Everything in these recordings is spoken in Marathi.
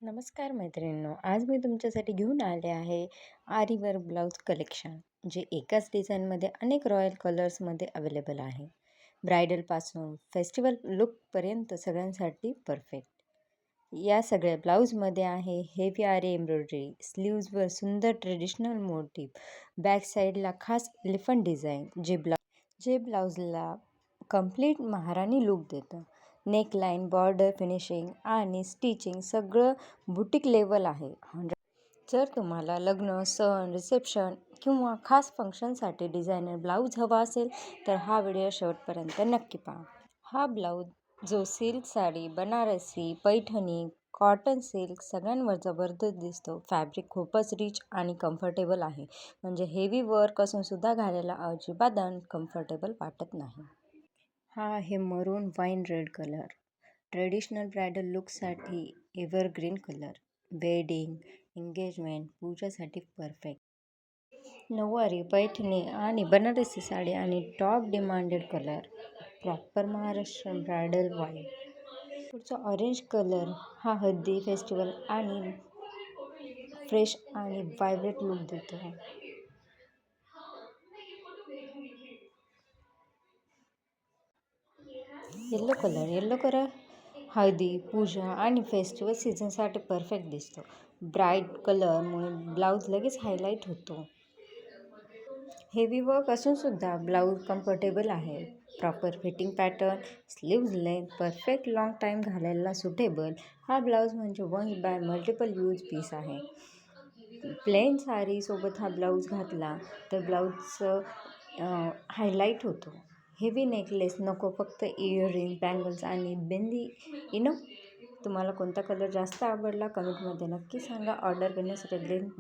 नमस्कार मैत्रिणींनो, आज मी तुमच्यासाठी घेऊन आले आहे आरीवर्क ब्लाऊज कलेक्शन, जे एकाच डिझाईनमध्ये अनेक रॉयल कलर्समध्ये अवेलेबल आहे. ब्रायडलपासून फेस्टिवल लुकपर्यंत सगळ्यांसाठी परफेक्ट. या सगळ्या ब्लाऊजमध्ये आहे हेवी आरी एम्ब्रॉयडरी, स्लीव्जवर सुंदर ट्रेडिशनल मोटिव्ह, बॅक साईडला खास एलिफंट डिझाईन, जे ब्लाऊजला कम्प्लीट महाराणी लुक देतं. नेकलाईन, बॉर्डर, फिनिशिंग आणि स्टिचिंग सगळं बुटीक लेवल आहे. जर तुम्हाला लग्न, सण, रिसेप्शन किंवा खास फंक्शनसाठी डिझायनर ब्लाऊज हवा असेल तर हा व्हिडिओ शेवटपर्यंत नक्की पहा. हा ब्लाऊज जो silk sari, Banarasi, Paithani, cotton silk सगळ्यांवर जबरदस्त दिसतो. फॅब्रिक खूपच रिच आणि कम्फर्टेबल आहे, म्हणजे हेवी वर्क असून सुद्धा घालायला अजिबात अनकम्फर्टेबल वाटत नाही. हा आहे maroon wine red colour. Traditional bridal लुकसाठी एव्हरग्रीन कलर. वेडिंग, एंगेजमेंट, पूजासाठी परफेक्ट. नऊवारी, पैठणी आणि बनारसी साडी आणि top demanded colour. Proper Maharashtrian bridal wine. पुढचा ऑरेंज कलर हा हळदी फेस्टिवल आणि फ्रेश आणि व्हायब्रंट लुक देतो. येलो कलर हळदी, पूजा आणि फेस्टिवल सीझनसाठी परफेक्ट दिसतो. ब्राईट कलरमुळे ब्लाऊज लगेच हायलाईट होतो. हेवी वर्क असून सुद्धा ब्लाऊज कम्फर्टेबल आहे. Proper fitting pattern, sleeves length perfect, long time घालायला सुटेबल. हा ब्लाऊज म्हणजे once by multiple use piece आहे. प्लेन साडीसोबत हा ब्लाऊज घातला तर ब्लाऊजचं हायलाईट होतो. हेवी नेकलेस नको, फक्त इयरिंग, बँगल्स आणि बिंदी इनफ. तुम्हाला कोणता कलर जास्त आवडला कमेंटमध्ये नक्की सांगा. ऑर्डर करण्यासाठी लिंक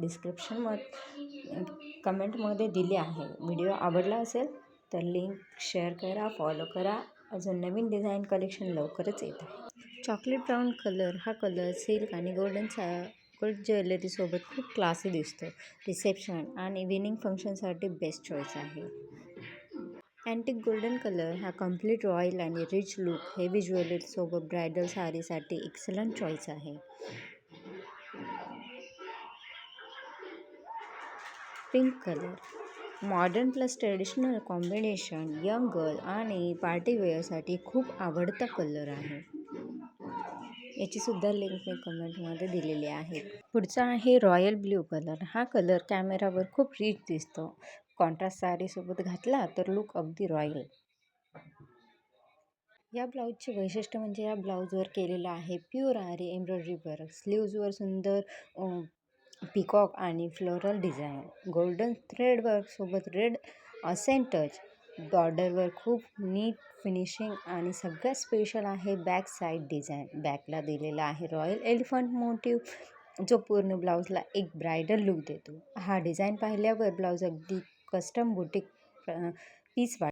कमेंटमध्ये दिली आहे. व्हिडिओ आवडला असेल तर लिंक शेअर करा, फॉलो करा. अजून नवीन डिझाईन कलेक्शन लवकरच येत आहे. चॉकलेट ब्राऊन कलर हा कलर सिल्क आणि गोल्ड ज्वेलरीसोबत खूप क्लासी दिसतो. रिसेप्शन आणि इव्हिनिंग फंक्शनसाठी बेस्ट चॉईस आहे. अँटिक गोल्डन कलर हा कम्प्लीट रॉयल आणि रिच लुक, हेवी ज्वेलरीसोबत ब्रायडल साडीसाठी एक्सलंट चॉईस आहे. Pink colour modern plus traditional combination, young girl आणि पार्टीवेअरसाठी खूप आवडता कलर आहे. याची सुद्धा लिंक मी कमेंटमध्ये दिलेली आहे. पुढचा आहे रॉयल ब्ल्यू कलर. हा कलर कॅमेरावर खूप रिच दिसतो. कॉन्ट्रास्ट साडीसोबत घातला तर लुक अगदी रॉयल. या ब्लाऊजचे वैशिष्ट्य म्हणजे या ब्लाऊजवर केलेलं आहे प्युअर आरी एम्ब्रॉयडरी वर्क. स्लीव्जवर सुंदर पिकॉक आणि फ्लोरल डिझाईन. गोल्डन थ्रेड वर्कसोबत रेड असेंट टच. बॉर्डरवर खूप नीट फिनिशिंग आणि सगळ्यात स्पेशल आहे बॅक साईड डिझाईन. बॅकला दिलेला आहे रॉयल एलिफंट मोटिव्ह, जो पूर्ण ब्लाऊजला एक ब्रायडल लुक देतो. हा डिझाईन पाहिल्यावर ब्लाऊज अगदी कस्टम बुटीक पीस वाटतो.